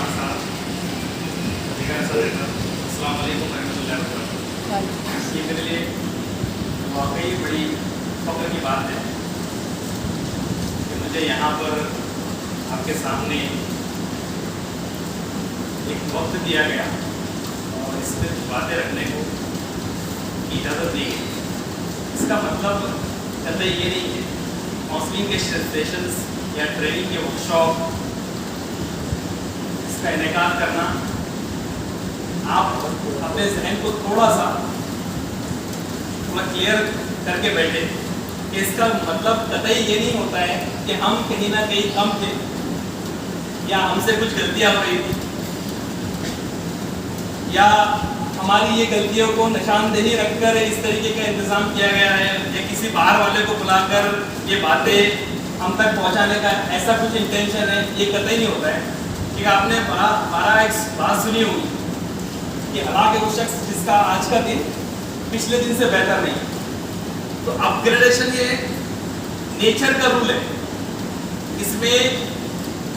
खान साहब, अस्सलाम वालेकुम रहमतुल्लाहि व बरकातहू। ये मेरे लिए वाकई बड़ी फ़ख्र की बात है कि मुझे यहाँ पर आपके सामने एक वक्त दिया गया और इस पर बातें रखने को इजाज़त दी गई। इसका मतलब कतई ये नहीं है काउंसलिंग के सेशंस या ट्रेनिंग के वर्कशॉप इसका इनेकार करना, आप अपने जहन को थोड़ा क्लियर करके बैठे कि इसका मतलब कतई ये नहीं होता है कि हम कहीं ना कहीं कम थे या हमसे कुछ गलतियां हो रही थी या हमारी ये गलतियों को निशानदेही रखकर इस तरीके का इंतज़ाम किया गया है या किसी बाहर वाले को बुलाकर ये बातें हम तक पहुंचाने का ऐसा कुछ इंटेंशन है, ये कतई नहीं होता है। कि आपने बारह एक बात सुनी होगी कि हालांकि वो शख्स जिसका आज का दिन पिछले दिन से बेहतर नहीं, तो अपग्रेडेशन ये नेचर का रूल है। इसमें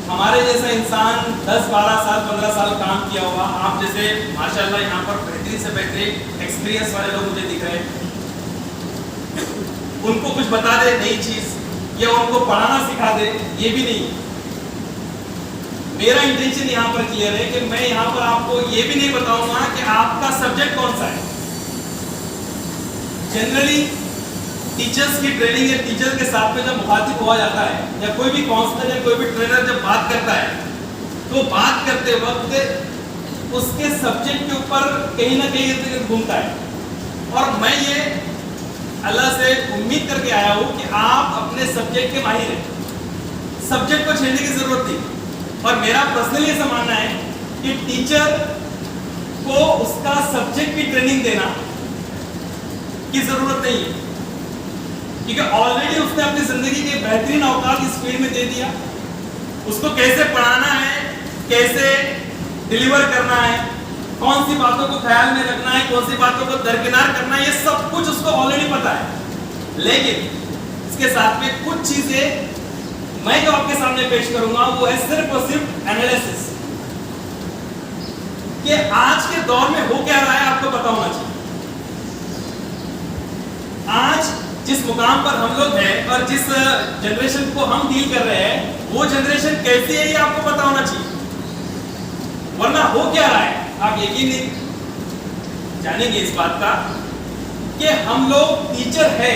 हमारे जैसा इंसान 10, 12 साल, 15 साल काम किया हुआ, आप जैसे माशाल्लाह यहाँ पर बेहतरीन से बेहतरीन एक्सपीरियंस वाले लोग मुझे दिख रहे हैं, उनको कुछ बता दे नई चीज या उनको पढ़ाना सिखा दे, ये भी नहीं। मेरा इंटेंशन यहाँ पर क्लियर है कि मैं यहाँ पर आपको ये भी नहीं बताऊंगा कि आपका सब्जेक्ट कौन सा है। जनरली टीचर्स की ट्रेनिंग या टीचर के साथ में जब मुखातिब हुआ जाता है या कोई भी काउंसलर या कोई भी ट्रेनर जब बात करता है तो बात करते वक्त उसके सब्जेक्ट के ऊपर कहीं ना कहीं घूमता है। और मैं ये अल्लाह से उम्मीद करके आया हूँ कि आप अपने सब्जेक्ट के माहिर हैं, सब्जेक्ट को छेड़ने की जरूरत नहीं। और मेरा पर्सनली ऐसा मानना है कि टीचर को उसका सब्जेक्ट की ट्रेनिंग देना की जरूरत नहीं है, क्योंकि ऑलरेडी उसने अपनी जिंदगी के बेहतरीन अवकाश इस फील्ड में दे दिया। उसको कैसे पढ़ाना है, कैसे डिलीवर करना है, कौन सी बातों को ख्याल में रखना है, कौन सी बातों को दरकिनार करना है, ये सब कुछ उसको ऑलरेडी पता है। लेकिन इसके साथ में कुछ चीजें मैं जो आपके सामने पेश करूंगा वो है सिर्फ और सिर्फ एनालिसिस कि आज के दौर में हो क्या रहा है, आपको पता होना चाहिए। आज जिस मुकाम पर हम लोग हैं और जिस जनरेशन को हम डील कर रहे हैं वो जनरेशन कैसी है ये आपको पता होना चाहिए, वरना हो क्या रहा है आप यकीन नहीं जानेंगे इस बात का कि हम लोग टीचर है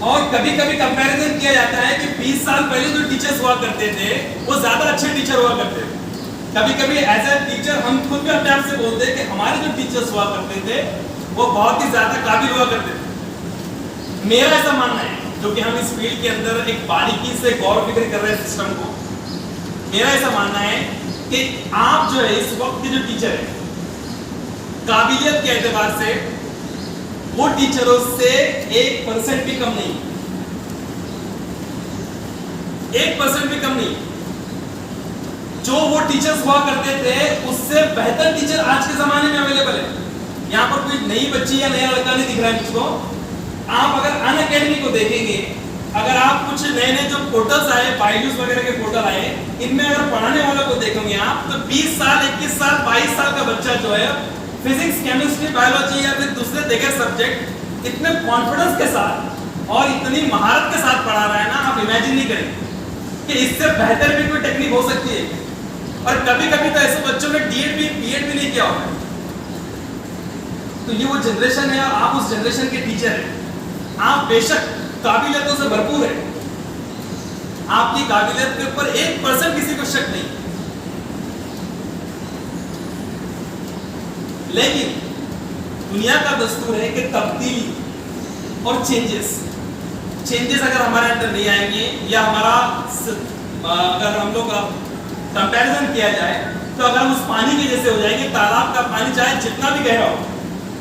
और कभी कभी कंपैरिजन किया जाता है कि 20 साल पहले जो टीचर्स हुआ करते थे वो ज्यादा अच्छे टीचर हुआ करते थे। कभी कभी एज ए टीचर हम खुद भी अपने आप से बोलते हैं कि हमारे जो टीचर्स हुआ करते थे वो बहुत ही ज्यादा काबिल हुआ करते थे। मेरा ऐसा मानना है, जो कि हम इस फील्ड के अंदर एक बारीकी से गौर फिक्र कर रहे हैं सिस्टम को, मेरा ऐसा मानना है कि आप जो है इस वक्त के जो टीचर है काबिलियत के एतबार से वो टीचरों से 1% भी कम नहीं, 1% भी कम नहीं। जो वो टीचर्स हुआ करते थे उससे बेहतर टीचर आज के जमाने में अवेलेबल है। यहाँ पर कोई नई बच्ची या नया लड़का नहीं दिख रहा है मुझको। आप अगर अन अकेडमी को देखेंगे, अगर आप कुछ नए नए जो पोर्टल्स आए, बायजूस वगैरह के पोर्टल आए, इनमें अगर पढ़ाने वालों को देखेंगे आप तो 20 साल, 21 साल, 22 साल का बच्चा जो है फिजिक्स, केमिस्ट्री, बायोलॉजी या फिर दूसरे देखे सब्जेक्ट इतने कॉन्फिडेंस के साथ और इतनी महारत के साथ पढ़ा रहा है ना, आप इमेजिन नहीं करेंगे कि इससे बेहतर भी कोई टेक्निक हो सकती है। और कभी कभी तो ऐसे बच्चों ने बीएड भी नहीं किया होता। तो ये वो जनरेशन है और आप उस जनरेशन के टीचर हैं। आप बेशक काबिलियतों से भरपूर है, आपकी काबिलियत के ऊपर 1% किसी को शक नहीं, लेकिन दुनिया का दस्तूर है कि तब्दीली और चेंजेस अगर हमारे अंदर नहीं आएंगे या हमारा अगर हम लोग कंपैरिजन किया जाए तो अगर हम उस पानी के जैसे हो जाएंगे, तालाब का पानी चाहे जितना भी गहरा हो,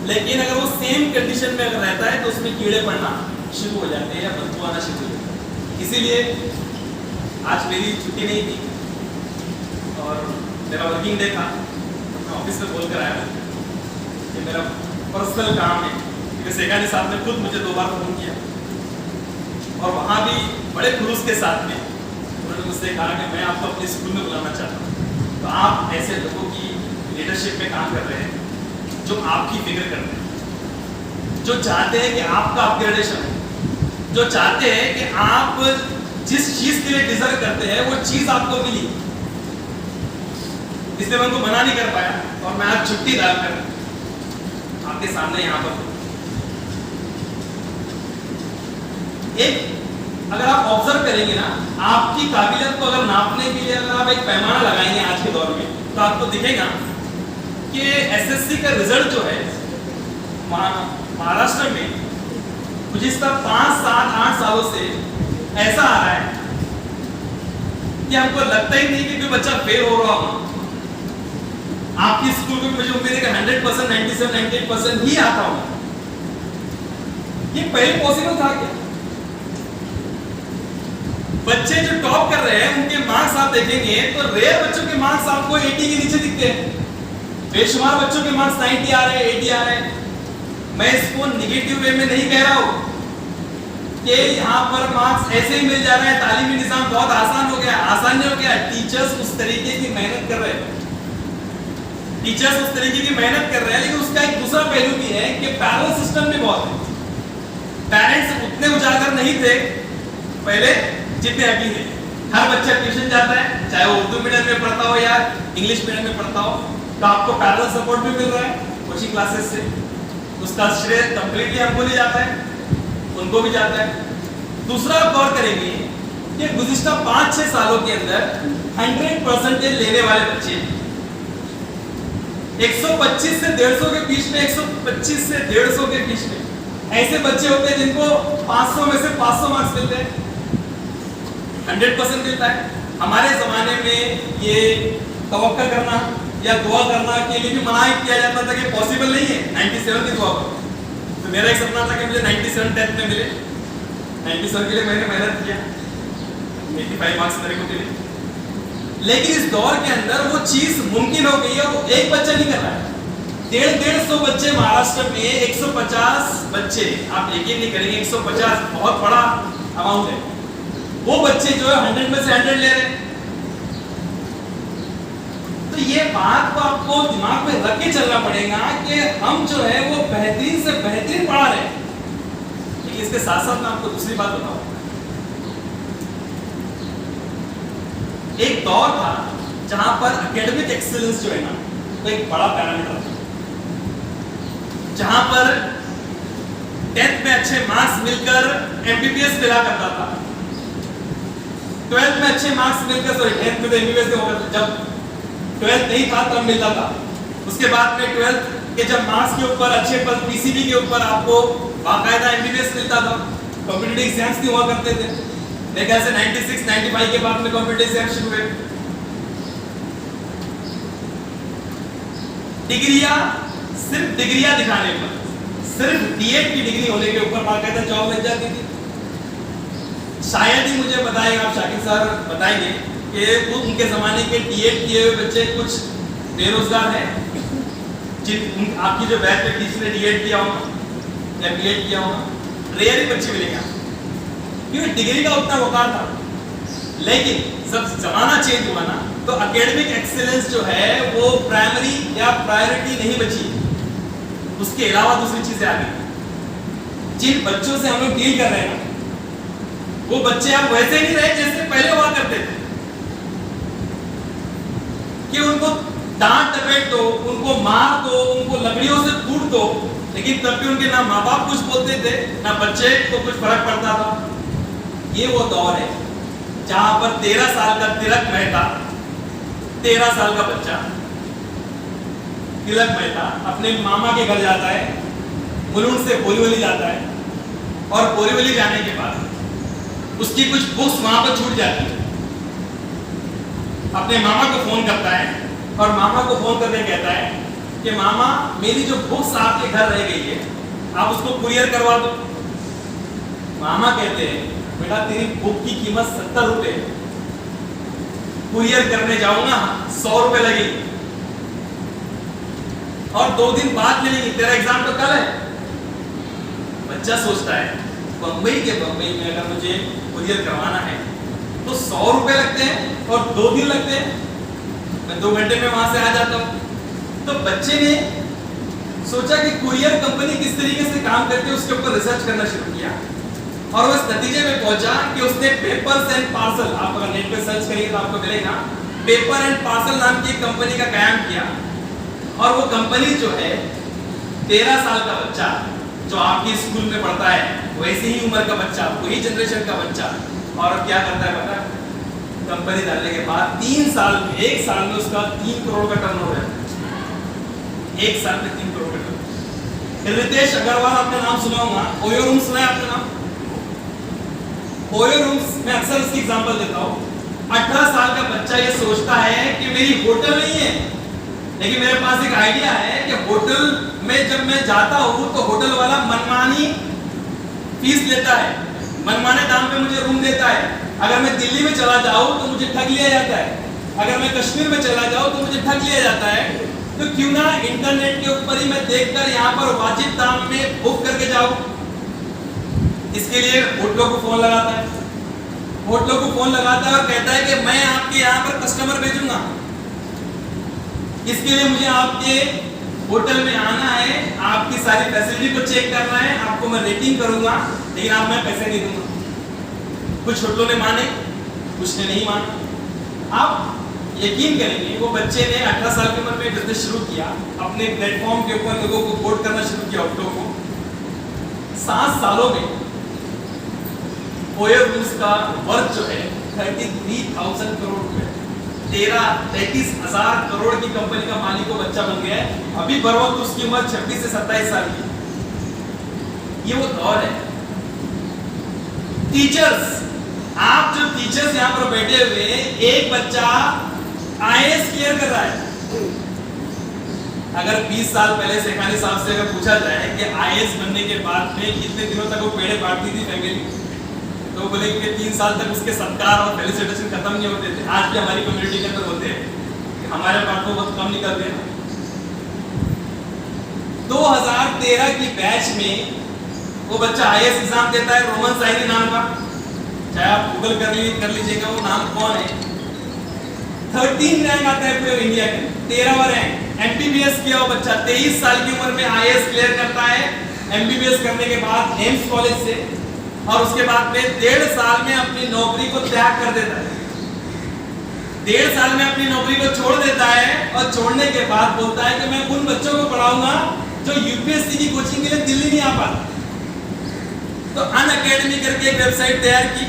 लेकिन अगर वो सेम कंडीशन में अगर रहता है तो उसमें कीड़े पड़ना शुरू हो जाते हैं या बदबू आना शुरू हो जाता है। इसीलिए आज मेरी छुट्टी नहीं थी और मेरा वर्किंग डे था, मैं ऑफिस में बोल कर आया कि मेरा पर्सनल काम है। सेखानी साहब ने खुद मुझे 2 बार फोन किया और वहाँ भी बड़े खुलूस के साथ में उन्होंने मुझसे कहा कि मैं आपको अपने स्कूल में बुलाना चाहता हूँ। तो आप ऐसे लोगों की लीडरशिप में काम कर रहे हैं जो आपकी फिक्र करते हैं, जो चाहते हैं कि आपका अपग्रेडेशन हो, जो चाहते हैं कि आप जिस चीज के लिए डिजर्व करते हैं वो चीज आपको मिली। इसलिए मैं उनको मना नहीं कर पाया और मैं आज छुट्टी डालकर आपके सामने यहाँ पर एक, अगर आप ऑब्जर्व करेंगे ना, आपकी काबिलियत को अगर नापने के लिए अगर आप एक पैमाना लगाएंगे आज के दौर में, तो आपको दिखेगा कि एसएससी का रिजल्ट जो है महाराष्ट्र में गुज़िश्ता 5, 7, 8 सालों से ऐसा आ रहा है कि हमको लगता ही नहीं कि कोई बच्चा फेल हो रहा हो। आपकी स्कूल में मुझे उम्मीद है कि 100%, 97, 98% ही आता होगा। ये पहले पॉसिबल था क्या? बच्चे जो टॉप कर रहे हैं उनके मार्क्स आप देखेंगे तो रेयर बच्चों के मार्क्स आपको 80 के नीचे दिखते हैं। बेशुमार बच्चों के मार्क्स 90 आ रहे हैं, 80 आ रहे हैं। मैं इसको निगेटिव वे में नहीं कह रहा हूं कि यहाँ पर मार्क्स ऐसे ही मिल जा रहे हैं, तालीमी निजाम बहुत आसान हो गया। आसान नहीं हो गया, टीचर्स उस तरीके की मेहनत कर रहे हैं, टीचर्स उस तरीके की मेहनत कर रहे हैं। लेकिन उसका एक दूसरा पहलू भी है कि पैरेलल सिस्टम भी बहुत है। पेरेंट्स उतने उजागर नहीं थे पहले जितने अभी हैं। हर बच्चा ट्यूशन जाता है, चाहे वो उर्दू मीडियम में पढ़ता हो या इंग्लिश मीडियम में पढ़ता हो, तो आपको पैरेलल सपोर्ट भी मिल रहा है कोचिंग क्लासेस से। उसका श्रेय कंप्लीटली हमको नहीं जाता है, उनको भी जाता है। दूसरा आप गौर करेंगे कि गुज़िश्ता 5-6 सालों के अंदर 100% लेने वाले बच्चे 125 से 150 के बीच में, 125 से 150 के बीच में ऐसे बच्चे होते हैं जिनको 500 में से 500 मार्क्स मिलते हैं, 100% मिलता है। हमारे जमाने में ये तवक्कुल करना या दुआ करना के लिए भी मना किया जाता था कि पॉसिबल नहीं है 97 की दुआ करो। तो मेरा एक सपना था कि मुझे 97 10th में मिले। 97 के लिए मैंने मेहनत किया, 85 मार्क्स मेरे को मिले। लेकिन इस दौर के अंदर वो चीज मुमकिन हो गई है, वो एक बच्चा नहीं कर रहा है। 150 बच्चे महाराष्ट्र में, 150 बच्चे, आप यकीन नहीं करेंगे 150 बहुत बड़ा अमाउंट है। वो बच्चे जो है 100 में से 100 ले रहे हैं। तो ये बात को आपको दिमाग में रख के चलना पड़ेगा कि हम जो है वो बेहतरीन से बेहतरीन पढ़ा रहे हैं। लेकिन इसके साथ साथ मैं आपको दूसरी बात बताऊं, एक दौर था जहां पर एकेडमिक एक्सीलेंस जो है ना वो एक बड़ा पैरामीटर था, जहां पर 10th में अच्छे मार्क्स मिलकर एमबीबीएस मिला करता था, 12th में अच्छे मार्क्स मिलकर, सॉरी 10th में तो एमबीबीएस नहीं होगा, जब 12th नहीं था तब मिलता था। उसके बाद में 12th के जब मार्क्स के ऊपर अच्छे पद पीसीबी के ऊपर आपको बाकायदा एमबीबीएस मिलता था, कॉम्पिटिटिव एग्जाम्स नहीं हुआ करते थे। मेरे ख्याल से 96, 95 के बाद में कॉम्पिटिटिव एग्जाम शुरू हुए। डिग्रियां, सिर्फ डिग्रियां दिखाने पर, सिर्फ डीएड की डिग्री होने के ऊपर बाकायदा जॉब मिल जाती थी। शायद ही मुझे बताएंगे, आप शाकिर सर बताएंगे कि उनके जमाने के डीएड किए हुए बच्चे कुछ बेरोजगार हैं, जिन आपकी जो बैच में किसी ने डीएड किया होगा या बीएड किया होगा, रेयर ही बच्चे मिलेंगे क्योंकि डिग्री का उतना वकार था। लेकिन जब जमाना चेंज हुआ ना, तो एकेडमिक एक्सीलेंस जो है वो प्राइमरी या प्रायोरिटी नहीं बची, उसके अलावा दूसरी चीजें आ गई। जिन बच्चों से हम लोग डील कर रहे हैं ना, वो बच्चे अब वैसे नहीं रहे जैसे पहले हुआ करते थे कि उनको डांट डपेट दो, उनको मार दो, उनको लकड़ियों से कूट दो, लेकिन तब भी उनके ना माँ बाप कुछ बोलते थे ना बच्चे को कुछ फर्क पड़ता था। ये वो दौर है जहां पर 13 साल का तिलक मेहता, 13 साल का बच्चा तिलक मेहता अपने मामा के घर जाता है, मुलुंड से बोरीवली जाता है, और बोरीवली जाने के बाद उसकी कुछ बुक्स वहां पर छूट जाती है। अपने मामा को फोन करता है और मामा को फोन करके कहता है कि मामा मेरी जो बुक्स आपके घर रह गई है आप उसको कुरियर करवा दो। मामा कहते हैं बेटा तेरी बुक की कीमत 70 रुपए, कुरियर करने जाऊंगा 100 रुपए लगेगी और 2 दिन बाद मिलेंगी, तेरा एग्जाम तो कल है। बच्चा सोचता है बंबई में अगर मुझे कुरियर करवाना है तो 100 रुपए लगते हैं और 2 दिन लगते हैं। मैं 2 घंटे में वहां से आ जाता हूँ। तो बच्चे ने सोचा कि कुरियर कंपनी किस तरीके से काम करती है, उसके ऊपर रिसर्च करना शुरू किया और वो इस नतीजे में पहुंचा कि उसने पेपर्स एंड पार्सल, आप अगर नेट पे सर्च करिए तो आपको मिलेगा, पेपर एंड पार्सल नाम की एक कंपनी का कायम किया। और वो कंपनी जो है 13 साल का बच्चा जो आपके स्कूल में पढ़ता है वैसे ही उम्र का बच्चा, वही जनरेशन का बच्चा, और अब क्या करता है पता है? कंपनी डालने के बाद 3 साल में, 1 साल में उसका 3 करोड़ का टर्नओवर है। 1 साल में 3 करोड़ का टर्नओवर। रितेश अग्रवाल आपने नाम सुना होगा, ओयो रूम सुना है आपने नाम? ओयो रूम्स में अक्सर इसकी एग्जांपल देता हूँ। 18 साल का बच्चा ये सोचता है कि मेरी होटल नहीं है, लेकिन मेरे पास एक आइडिया है कि होटल में जब मैं जाता हूँ तो होटल वाला मनमानी फीस लेता है, मनमाने दाम पे मुझे रूम देता है। अगर मैं दिल्ली में चला जाऊँ तो मुझे ठग लिया जाता है, अगर मैं कश्मीर में चला जाऊँ तो मुझे ठग लिया जाता है। तो क्यों ना इंटरनेट के ऊपर ही मैं देखकर यहाँ पर वाजिब दाम में बुक करके जाऊँ। इसके लिए होटलों को फोन लगाता है, होटलों को फोन लगाता है और कहता है कि मैं आपके यहाँ पर कस्टमर भेजूंगा, इसके लिए मुझे आपके होटल में आना है, आपकी सारी फैसिलिटी को चेक करना है, आपको मैं रेटिंग करूंगा, लेकिन आप मैं पैसे नहीं दूंगा। कुछ होटलों ने माने, कुछ ने नहीं माना। आप यकीन करेंगे वो बच्चे ने 18 साल की उम्र में बिजनेस शुरू किया, अपने प्लेटफॉर्म के ऊपर लोगों को कोट करना शुरू किया होटलों को। 7 सालों में ओयो रूम्स का वर्थ जो है 33,000 करोड़ रुपए, 33,000 करोड़ की कंपनी का मालिक को बच्चा बन गया है। अभी बर वक्त उसकी उम्र 26 से 27 साल की। ये वो दौर है। टीचर्स, आप जो टीचर्स यहाँ पर बैठे हुए, एक बच्चा आईएएस क्लियर कर रहा है। अगर 20 साल पहले शेखानी साहब से अगर पूछा जाए कि आईएएस बनने के बाद में कितने दिनों तक वो पेड़े बांटती थी फैमिली, तो बोले कि 3 साल तक उसके सत्कार और फेलिसिटेशन खत्म नहीं होते थे। आज भी हमारी कम्युनिटी के अंदर होते हैं, हमारे पास तो बहुत कम निकलते हैं। 2013 की बैच में वो बच्चा आईएएस एग्जाम देता है, रोमन साइनी नाम का, चाहे आप गूगल कर लीजिएगा वो नाम कौन है। 13 रैंक आता है पूरे इंडिया के, 13वां रैंक। एमबीबीएस किया वो बच्चा 23 साल की उम्र में आईएएस क्लियर करता है। एमबीबीएस करने के बाद एम्स कॉलेज से, और उसके बाद में 1.5 साल में अपनी नौकरी को त्याग कर देता है। 1.5 साल में अपनी नौकरी को छोड़ देता है और छोड़ने के बाद बोलता है कि मैं उन बच्चों को पढ़ाऊंगा जो यूपीएससी की कोचिंग के लिए दिल्ली नहीं आ पाते। तो अनअकैडमी करके एक वेबसाइट तैयार की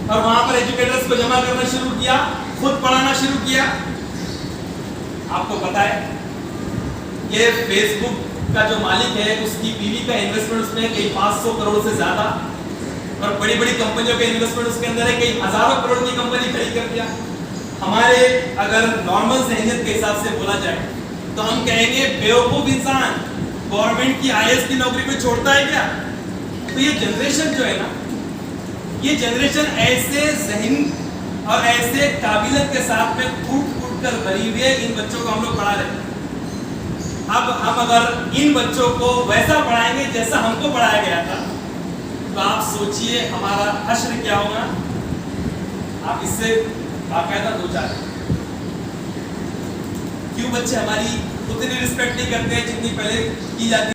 और वहां पर एजुकेटर्स को जमा करना शुरू किया, खुद पढ़ाना शुरू किया। आपको पता है कि फेसबुक का जो मालिक है उसकी बीवी का इन्वेस्टमेंट उसमें कई 500 करोड़ से ज्यादा, और बड़ी बड़ी कंपनियों के इन्वेस्टमेंट उसके अंदर है, कई हजारों करोड़ की कंपनी खड़ी कर दिया। हमारे अगर नॉर्मल ज़हनियत के हिसाब से बोला जाए तो हम कहेंगे बेवकूफ इंसान गवर्नमेंट की आईएएस की नौकरी को छोड़ता है क्या? तो ये जनरेशन जो है ना, ये जनरेशन ऐसे ज़हन और ऐसे काबिलियत के साथ में फूट कर भरी हुई है। इन बच्चों को हम लोग पढ़ा रहे हैं। अब हम अगर इन बच्चों को वैसा पढ़ाएंगे जैसा हमको पढ़ाया गया था, तो आप सोचिए हमारा हश्र क्या होगा। आप इससे बाकायदा दो चार, क्यों बच्चे हमारी उतनी रिस्पेक्ट नहीं करते हैं जितनी पहले की जाती